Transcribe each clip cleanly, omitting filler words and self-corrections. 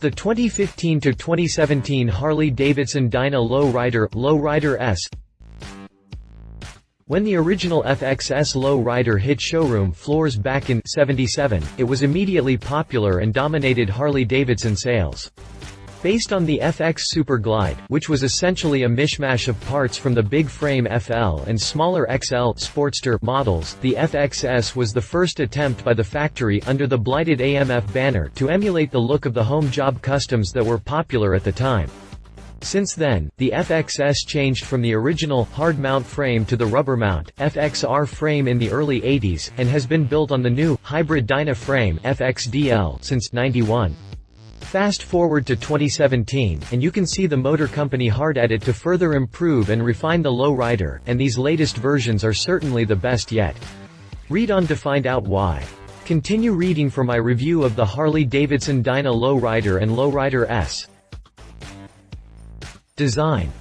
The 2015 to 2017 Harley-Davidson Dyna Low Rider S. When the original FXS Low Rider hit showroom floors back in '77, it was immediately popular and dominated Harley-Davidson sales. Based on the FX Super Glide, which was essentially a mishmash of parts from the big frame FL and smaller XL Sportster models, the FXS was the first attempt by the factory under the blighted AMF banner to emulate the look of the home job customs that were popular at the time. Since then, the FXS changed from the original hard mount frame to the rubber mount FXR frame in the early '80s, and has been built on the new hybrid Dyna frame FXDL since '91. Fast forward to 2017, and you can see the motor company hard at it to further improve and refine the Low Rider, and these latest versions are certainly the best yet. Read on to find out why. Continue reading for my review of the Harley-Davidson Dyna Low Rider and Low Rider S. Design.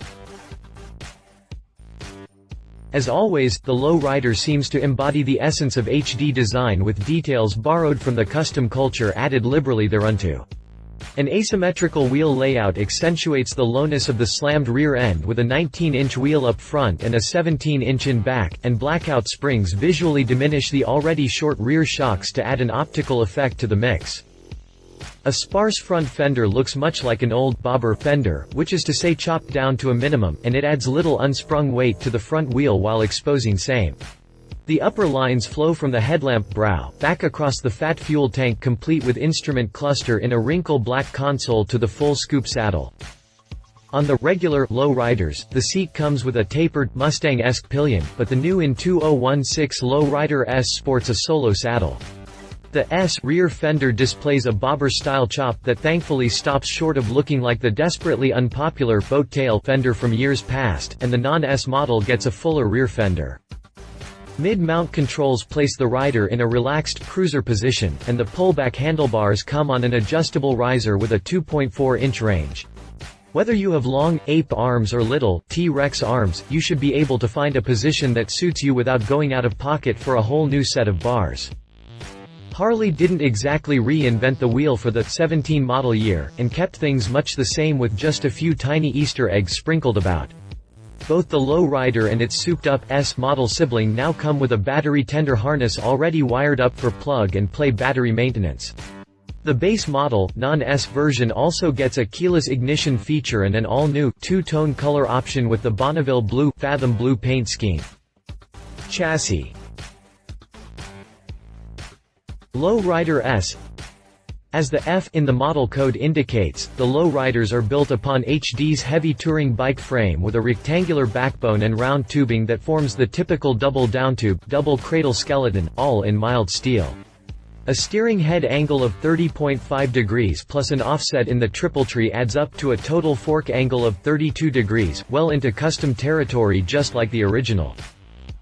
As always, the Low Rider seems to embody the essence of HD design with details borrowed from the custom culture added liberally thereunto. An asymmetrical wheel layout accentuates the lowness of the slammed rear end with a 19-inch wheel up front and a 17-inch in back, and blackout springs visually diminish the already short rear shocks to add an optical effect to the mix. A sparse front fender looks much like an old bobber fender, which is to say chopped down to a minimum, and it adds little unsprung weight to the front wheel while exposing same. The upper lines flow from the headlamp brow, back across the fat fuel tank complete with instrument cluster in a wrinkle black console to the full scoop saddle. On the regular Low Riders, the seat comes with a tapered, Mustang-esque pillion, but the new in 2016 Low Rider S sports a solo saddle. The S rear fender displays a bobber-style chop that thankfully stops short of looking like the desperately unpopular boat tail fender from years past, and the non-S model gets a fuller rear fender. Mid-mount controls place the rider in a relaxed cruiser position, and the pullback handlebars come on an adjustable riser with a 2.4-inch range. Whether you have long, ape arms or little, T-Rex arms, you should be able to find a position that suits you without going out of pocket for a whole new set of bars. Harley didn't exactly reinvent the wheel for the '17 model year, and kept things much the same with just a few tiny Easter eggs sprinkled about. Both the Low Rider and its souped-up S model sibling now come with a battery tender harness already wired up for plug-and-play battery maintenance. The base model, non-S version also gets a keyless ignition feature and an all-new, two-tone color option with the Bonneville Blue, Fathom Blue paint scheme. Chassis. Low Rider S. As the F in the model code indicates, the Low Riders are built upon HD's heavy touring bike frame with a rectangular backbone and round tubing that forms the typical double downtube, double cradle skeleton, all in mild steel. A steering head angle of 30.5 degrees plus an offset in the triple tree adds up to a total fork angle of 32 degrees, well into custom territory just like the original.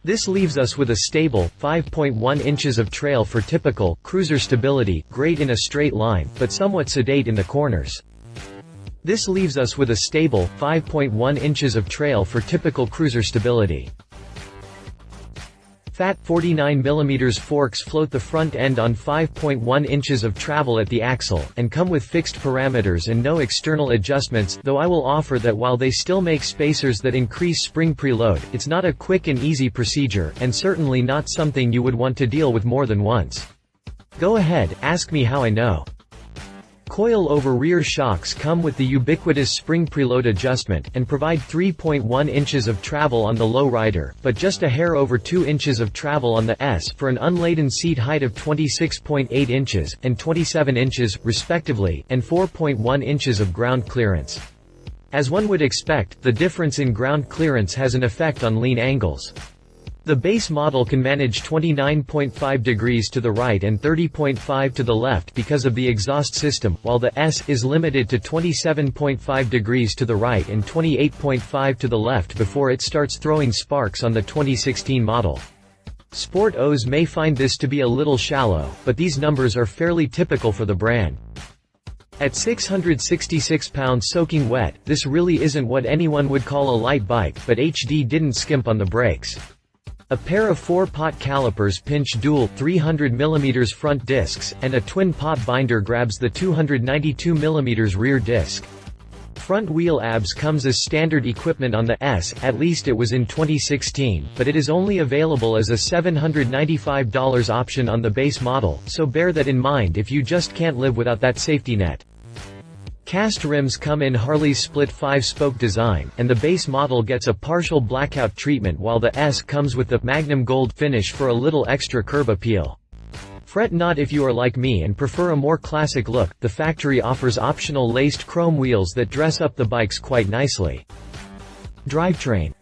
This leaves us with a stable, 5.1 inches of trail for typical, cruiser stability, great in a straight line, but somewhat sedate in the corners. This leaves us with a stable, 5.1 inches of trail for typical cruiser stability. Fat 49mm forks float the front end on 5.1 inches of travel at the axle, and come with fixed parameters and no external adjustments, though I will offer that while they still make spacers that increase spring preload, it's not a quick and easy procedure, and certainly not something you would want to deal with more than once. Go ahead, ask me how I know. Coil-over rear shocks come with the ubiquitous spring preload adjustment, and provide 3.1 inches of travel on the Low Rider, but just a hair over 2 inches of travel on the S for an unladen seat height of 26.8 inches, and 27 inches, respectively, and 4.1 inches of ground clearance. As one would expect, the difference in ground clearance has an effect on lean angles. The base model can manage 29.5 degrees to the right and 30.5 to the left because of the exhaust system, while the S is limited to 27.5 degrees to the right and 28.5 to the left before it starts throwing sparks on the 2016 model. Sport O's may find this to be a little shallow, but these numbers are fairly typical for the brand. At 666 pounds soaking wet, this really isn't what anyone would call a light bike, but HD didn't skimp on the brakes. A pair of 4-pot calipers pinch dual 300mm front discs, and a twin-pot binder grabs the 292mm rear disc. Front wheel ABS comes as standard equipment on the S, at least it was in 2016, but it is only available as a $795 option on the base model, so bear that in mind if you just can't live without that safety net. Cast rims come in Harley's split 5-spoke design, and the base model gets a partial blackout treatment while the S comes with the Magnum Gold finish for a little extra curb appeal. Fret not if you are like me and prefer a more classic look, the factory offers optional laced chrome wheels that dress up the bikes quite nicely. Drivetrain.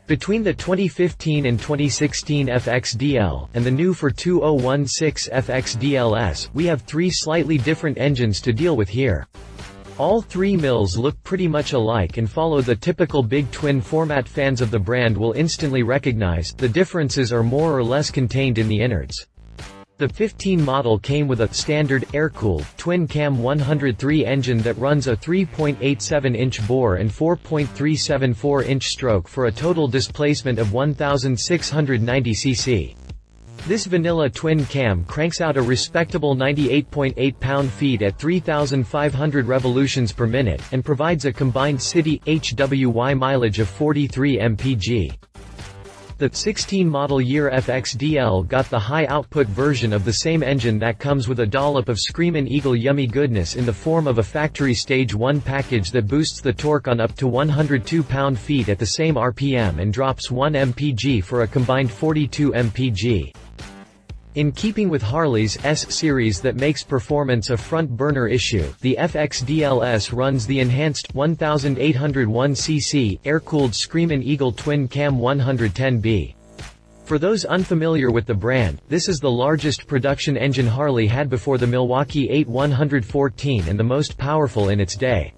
Between the 2015 and 2016 FXDL, and the new for 2016 FXDLS, we have 3 slightly different engines to deal with here. All 3 mills look pretty much alike and follow the typical big twin format. Fans of the brand will instantly recognize, the differences are more or less contained in the innards. The 15 model came with a standard, air-cooled, twin-cam 103 engine that runs a 3.87-inch bore and 4.374-inch stroke for a total displacement of 1,690 cc. This vanilla twin-cam cranks out a respectable 98.8 pound-feet at 3,500 revolutions per minute, and provides a combined city, HWY mileage of 43 mpg. The 16 model year FXDL got the high-output version of the same engine that comes with a dollop of Screamin' Eagle yummy goodness in the form of a factory Stage 1 package that boosts the torque on up to 102 pound-feet at the same RPM and drops 1 mpg for a combined 42 mpg. In keeping with Harley's S-Series that makes performance a front-burner issue, the FXDLS runs the enhanced 1801cc air-cooled Screamin' Eagle twin-cam 110B. For those unfamiliar with the brand, this is the largest production engine Harley had before the Milwaukee 8114 and the most powerful in its day.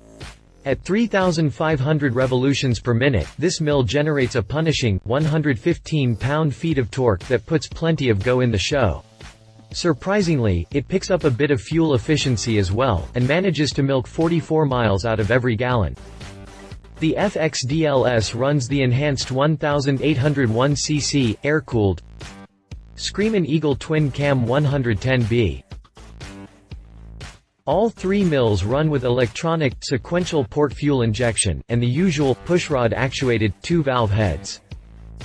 At 3,500 revolutions per minute, this mill generates a punishing, 115 pound-feet of torque that puts plenty of go in the show. Surprisingly, it picks up a bit of fuel efficiency as well, and manages to milk 44 miles out of every gallon. The FXDLS runs the enhanced 1801cc, air-cooled, Screamin' Eagle twin-cam 110B. All 3 mills run with electronic, sequential port fuel injection, and the usual, pushrod-actuated, 2-valve heads.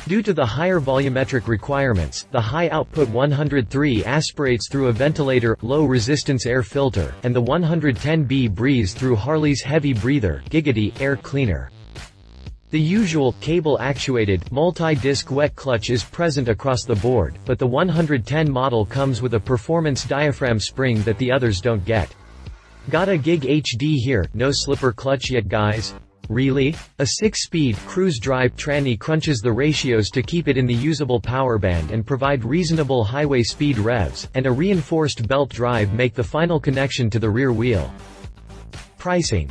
Due to the higher volumetric requirements, the high-output 103 aspirates through a ventilator, low-resistance air filter, and the 110B breathes through Harley's heavy breather, Giggity, air cleaner. The usual, cable-actuated, multi-disc wet clutch is present across the board, but the 110 model comes with a performance diaphragm spring that the others don't get. Got a gig HD here, no slipper clutch yet guys? Really? A 6-speed, cruise drive tranny crunches the ratios to keep it in the usable power band and provide reasonable highway speed revs, and a reinforced belt drive make the final connection to the rear wheel. Pricing.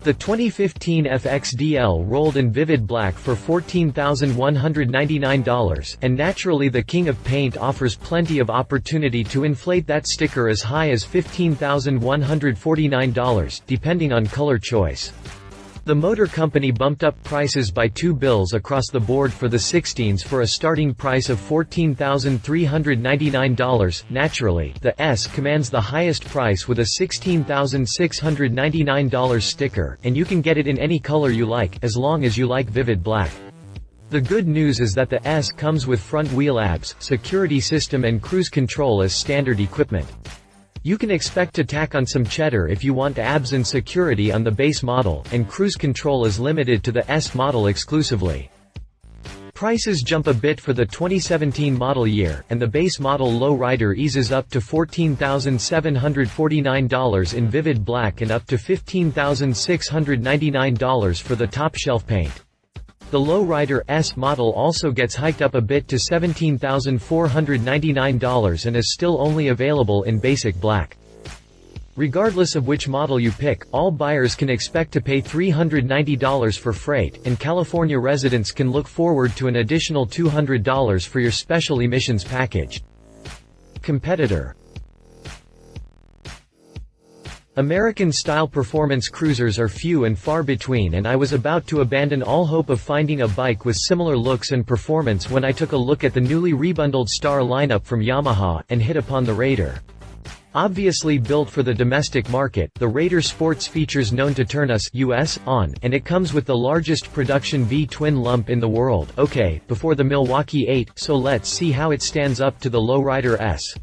The 2015 FXDL rolled in vivid black for $14,199, and naturally the King of Paint offers plenty of opportunity to inflate that sticker as high as $15,149, depending on color choice. The motor company bumped up prices by 2 bills across the board for the 16s for a starting price of $14,399. Naturally, the S commands the highest price with a $16,699 sticker, and you can get it in any color you like, as long as you like vivid black. The good news is that the S comes with front wheel ABS, security system and cruise control as standard equipment. You can expect to tack on some cheddar if you want ABS and security on the base model, and cruise control is limited to the S model exclusively. Prices jump a bit for the 2017 model year, and the base model Low Rider eases up to $14,749 in vivid black and up to $15,699 for the top shelf paint. The Low Rider S model also gets hiked up a bit to $17,499 and is still only available in basic black. Regardless of which model you pick, all buyers can expect to pay $390 for freight, and California residents can look forward to an additional $200 for your special emissions package. Competitor. American-style performance cruisers are few and far between, and I was about to abandon all hope of finding a bike with similar looks and performance when I took a look at the newly rebundled Star lineup from Yamaha, and hit upon the Raider. Obviously built for the domestic market, the Raider sports features known to turn us US on, and it comes with the largest production V-twin lump in the world. Okay, before the Milwaukee 8, so let's see how it stands up to the Low Rider S.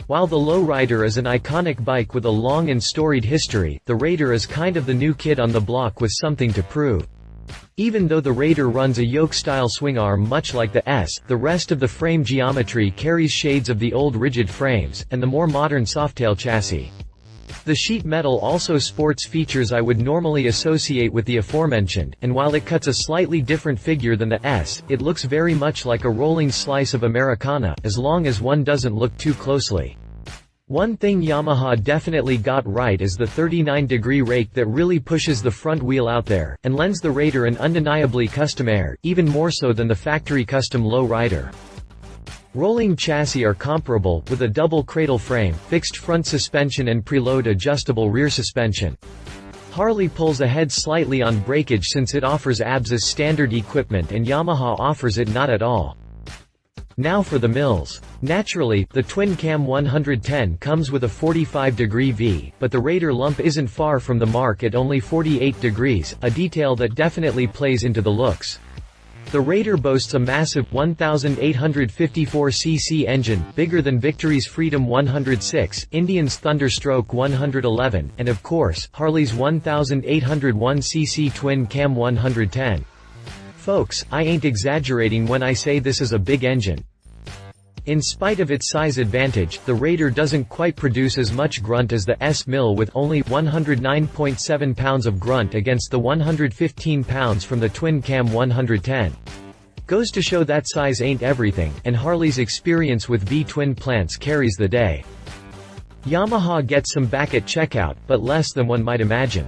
While the Low Rider is an iconic bike with a long and storied history, the Raider is kind of the new kid on the block with something to prove. Even though the Raider runs a yoke-style swing arm much like the S, the rest of the frame geometry carries shades of the old rigid frames, and the more modern softail chassis. The sheet metal also sports features I would normally associate with the aforementioned, and while it cuts a slightly different figure than the S, it looks very much like a rolling slice of Americana, as long as one doesn't look too closely. One thing Yamaha definitely got right is the 39-degree rake that really pushes the front wheel out there, and lends the Raider an undeniably custom air, even more so than the factory custom Low Rider. Rolling chassis are comparable, with a double cradle frame, fixed front suspension and preload adjustable rear suspension. Harley pulls ahead slightly on breakage since it offers ABS as standard equipment and Yamaha offers it not at all. Now for the mills. Naturally, the twin-cam 110 comes with a 45-degree V, but the Raider lump isn't far from the mark at only 48 degrees, a detail that definitely plays into the looks. The Raider boasts a massive 1,854cc engine, bigger than Victory's Freedom 106, Indian's Thunderstroke 111, and of course, Harley's 1,801cc twin-cam 110. Folks, I ain't exaggerating when I say this is a big engine. In spite of its size advantage, the Raider doesn't quite produce as much grunt as the S mill with only 109.7 pounds of grunt against the 115 pounds from the twin-cam 110. Goes to show that size ain't everything, and Harley's experience with V-twin plants carries the day. Yamaha gets some back at checkout, but less than one might imagine.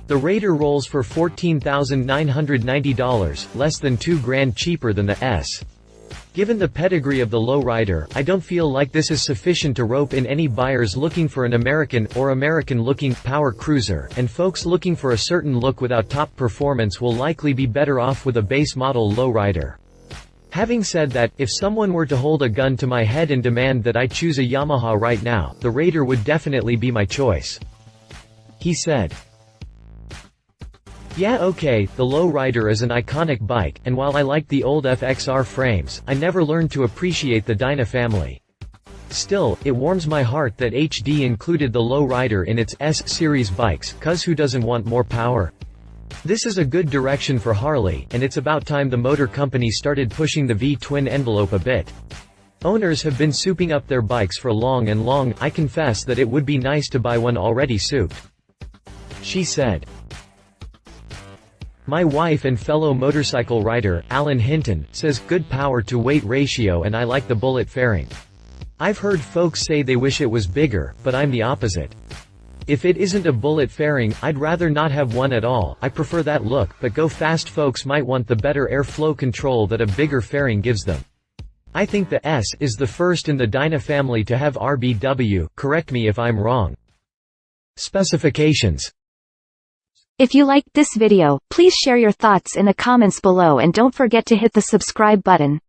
The Raider rolls for $14,990, less than $2,000 cheaper than the S. Given the pedigree of the Low Rider, I don't feel like this is sufficient to rope in any buyers looking for an American or American-looking power cruiser, and folks looking for a certain look without top performance will likely be better off with a base model Low Rider. Having said that, if someone were to hold a gun to my head and demand that I choose a Yamaha right now, the Raider would definitely be my choice. He said. Yeah, okay, the Low Rider is an iconic bike, and while I like the old FXR frames, I never learned to appreciate the Dyna family. Still, it warms my heart that HD included the Low Rider in its S-series bikes, cause who doesn't want more power? This is a good direction for Harley, and it's about time the motor company started pushing the V-twin envelope a bit. Owners have been souping up their bikes for long and long. I confess that it would be nice to buy one already souped. She said. My wife and fellow motorcycle rider, Alan Hinton, says good power to weight ratio and I like the bullet fairing. I've heard folks say they wish it was bigger, but I'm the opposite. If it isn't a bullet fairing, I'd rather not have one at all. I prefer that look, but go fast folks might want the better airflow control that a bigger fairing gives them. I think the S is the first in the Dyna family to have RBW, correct me if I'm wrong. Specifications. If you liked this video, please share your thoughts in the comments below and don't forget to hit the subscribe button.